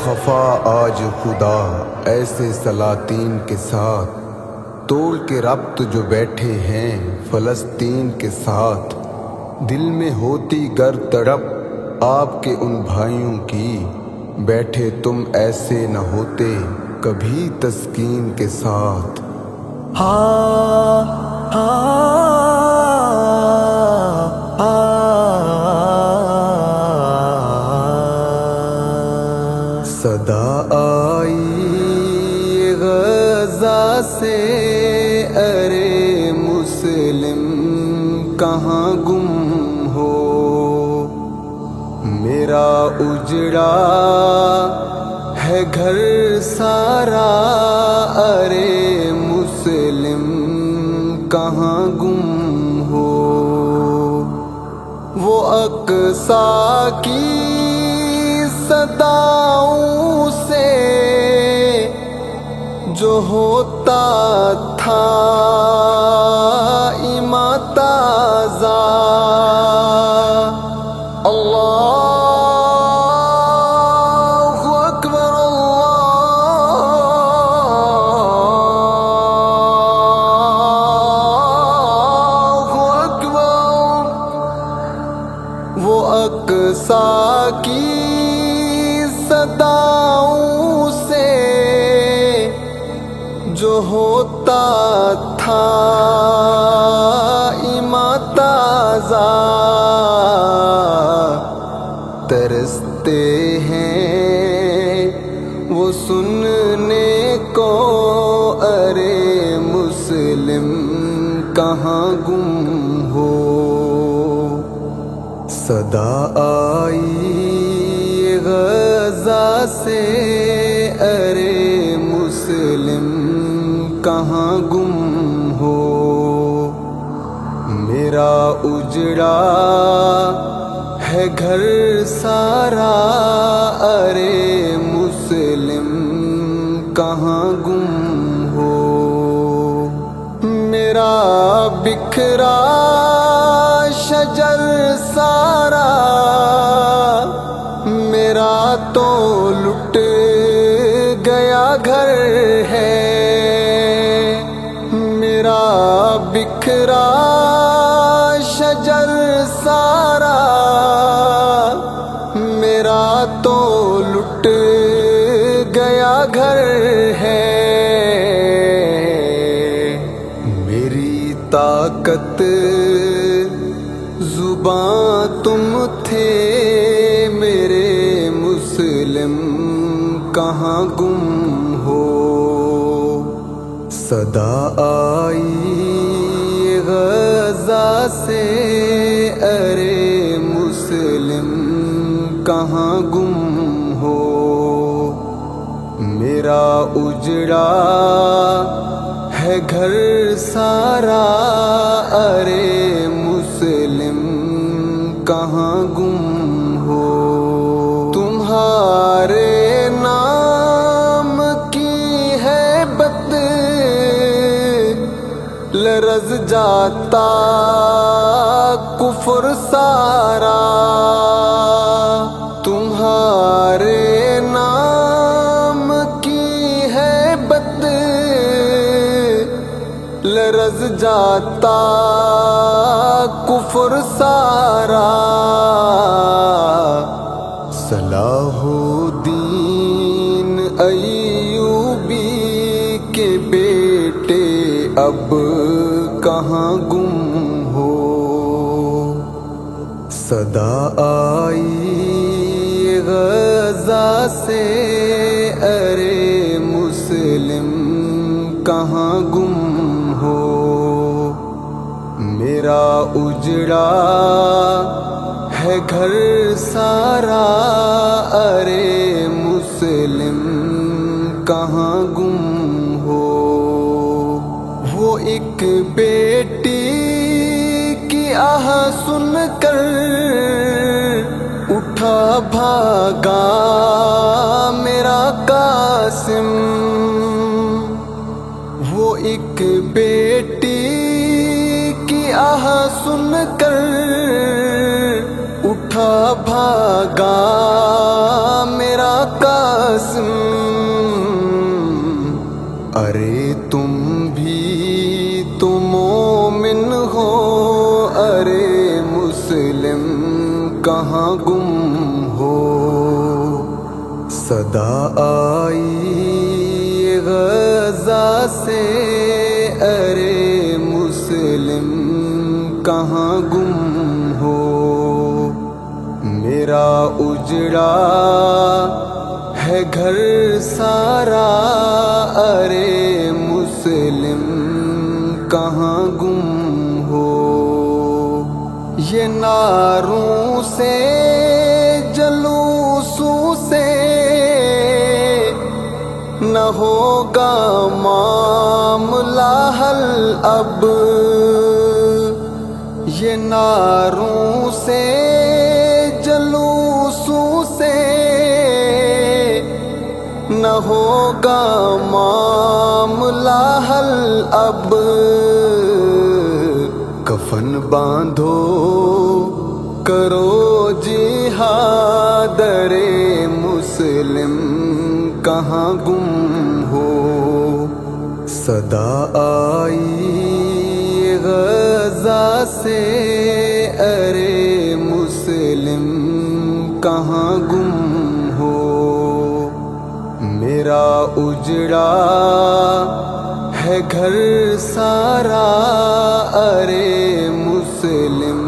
خفا آج خدا ایسے سلاطین کے ساتھ، توڑ کے ربط جو بیٹھے ہیں فلسطین کے ساتھ۔ دل میں ہوتی گر تڑپ آپ کے ان بھائیوں کی، بیٹھے تم ایسے نہ ہوتے کبھی تسکین کے ساتھ۔ صدا آئی غزہ سے، ارے مسلم کہاں گم ہو؟ میرا اجڑا ہے گھر سارا، ارے مسلم کہاں گم ہو؟ وہ اقصیٰ کی صداؤں سے جو ہوتا تھا ایماں تازہ، اللہ اکبر اللہ اکبر۔ وہ اقصیٰ کی صداؤں سے جو ہوتا تھا ایماں تازہ، ترستے ہیں وہ سننے کو، ارے مسلم کہاں گم ہو؟ صدا آئی غزہ سے، ارے مسلم کہاں گم ہو؟ میرا اجڑا ہے گھر سارا، ارے مسلم کہاں گم ہو؟ میرا بکھرا شجر سارا، میرا تو لٹ گیا گھر ہے، میرا بکھرا شجر سارا، میرا تو لٹ گیا گھر ہے۔ میری طاقت زباں تم تھے، میرے مسلم کہاں گم ہو؟ صدا آئی غزہ سے، ارے مسلم کہاں گم ہو؟ میرا اجڑا ہے گھر سارا، ارے مسلم کہاں گم ہو؟ تمہارے نام کی ہیبت لرز جاتا کفر سارا، تمہارے نام کی ہیبت لرز جاتا کفر سارا۔ صلاح الدین ایوبی کے بیٹے اب کہاں گم ہو؟ صدا آئی غزہ سے، ارے مسلم کہاں گم ہو؟ میرا اجڑا ہے گھر سارا، ارے مسلم کہاں گم ہو؟ وہ ایک بیٹی کی آہ سن کر اٹھا بھاگا میرا قاسم، وہ ایک بیٹی کی آہ سن کر اٹھا بھاگا میرا قاسم۔ مومن ہو ارے مسلم کہاں گم ہو، صدا آئی غزہ سے ارے مسلم کہاں گم ہو، میرا اجڑا ہے گھر سارا ارے مسلم کہاں گم ہو، یہ ناروں سے جلوسوں سے نہ ہوگا معاملہ حل اب، یہ ناروں سے جلوسوں سے نہ ہوگا معاملہ حل اب، کفن باندھو کرو جہاد ارے مسلم کہاں گم ہو، صدا آئی غزہ سے ارے مسلم کہاں گم ہو، میرا اجڑا ہے گھر سارا ارے مسلم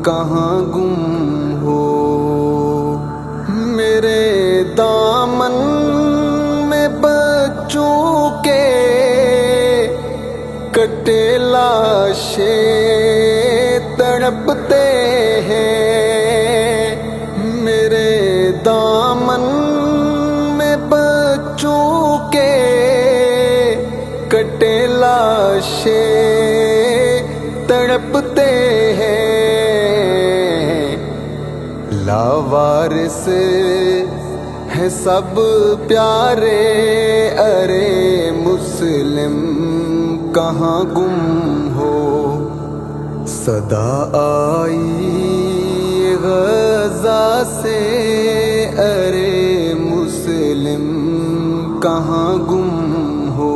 کہاں گم ہو، میرے دامن میں بچوں کے کٹے لاشیں تڑپتے ہیں، میرے دامن میں بچوں کے کٹے لاشیں تڑپتے ہیں، لاوارث ہیں سب پیارے ارے مسلم کہاں گم ہو، صدا آئی غزہ سے ارے مسلم کہاں گم ہو،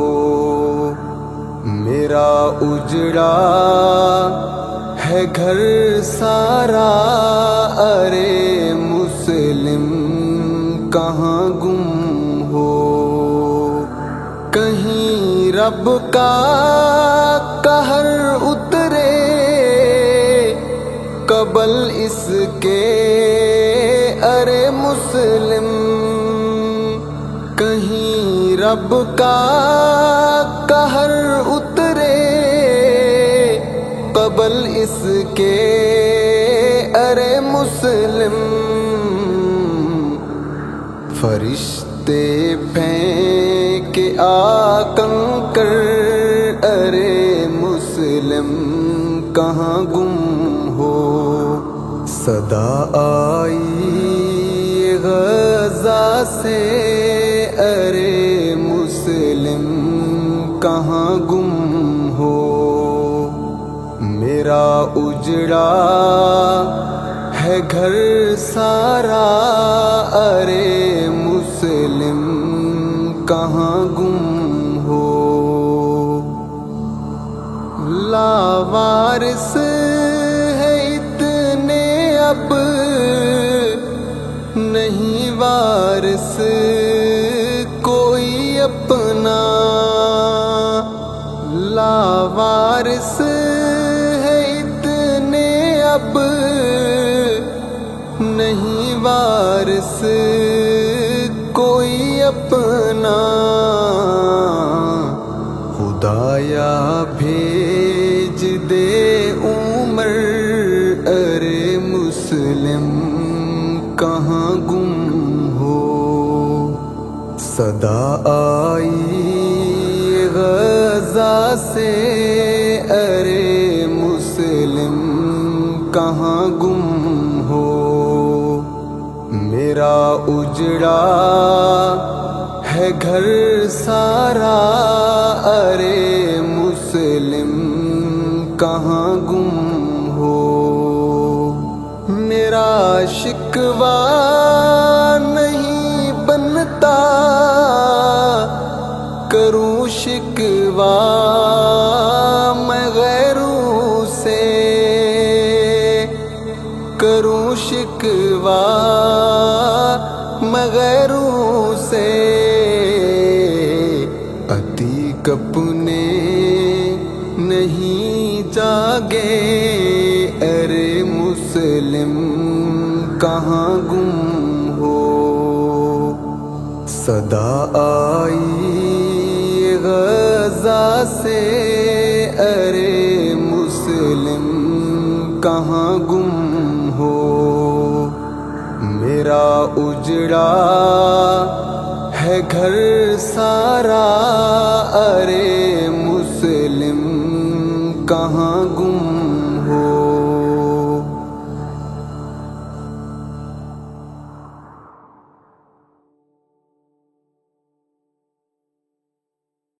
میرا اجڑا ہے گھر سارا ارے مسلم کہاں گم ہو، کہیں رب کا قہر اترے قبل اس کے ارے مسلم، کہیں رب کا قہر اترے قبل اس کے ارے مسلم، فرشتے پھینک آ کنکر ارے مسلم کہاں گم ہو، صدا آئی غزہ سے ارے مسلم کہاں گم ہو، میرا اجڑا ہے گھر سارا ارے مسلم کہاں گم ہو، لاوارث ہے اتنے اب نہیں وارث کوئی اپنا، لاوارث ہے اتنے اب نہیں وارث کوئی اپنا، خدایا بھیج دے عمر ارے مسلم کہاں گم ہو، صدا آئی غزہ سے ارے مسلم کہاں گم ہو، میرا اجڑا ہے گھر سارا ارے مسلم کہاں گم ہو، میرا شکوہ نہیں بنتا کروں شکوہ میں غیروں نہیں جاگے، ارے مسلم کہاں گم ہو؟ صدا آئی غزہ سے، ارے مسلم کہاں گم ہو؟ میرا اجڑا ہے گھر سارا، ارے مسلم کہاں گم ہو؟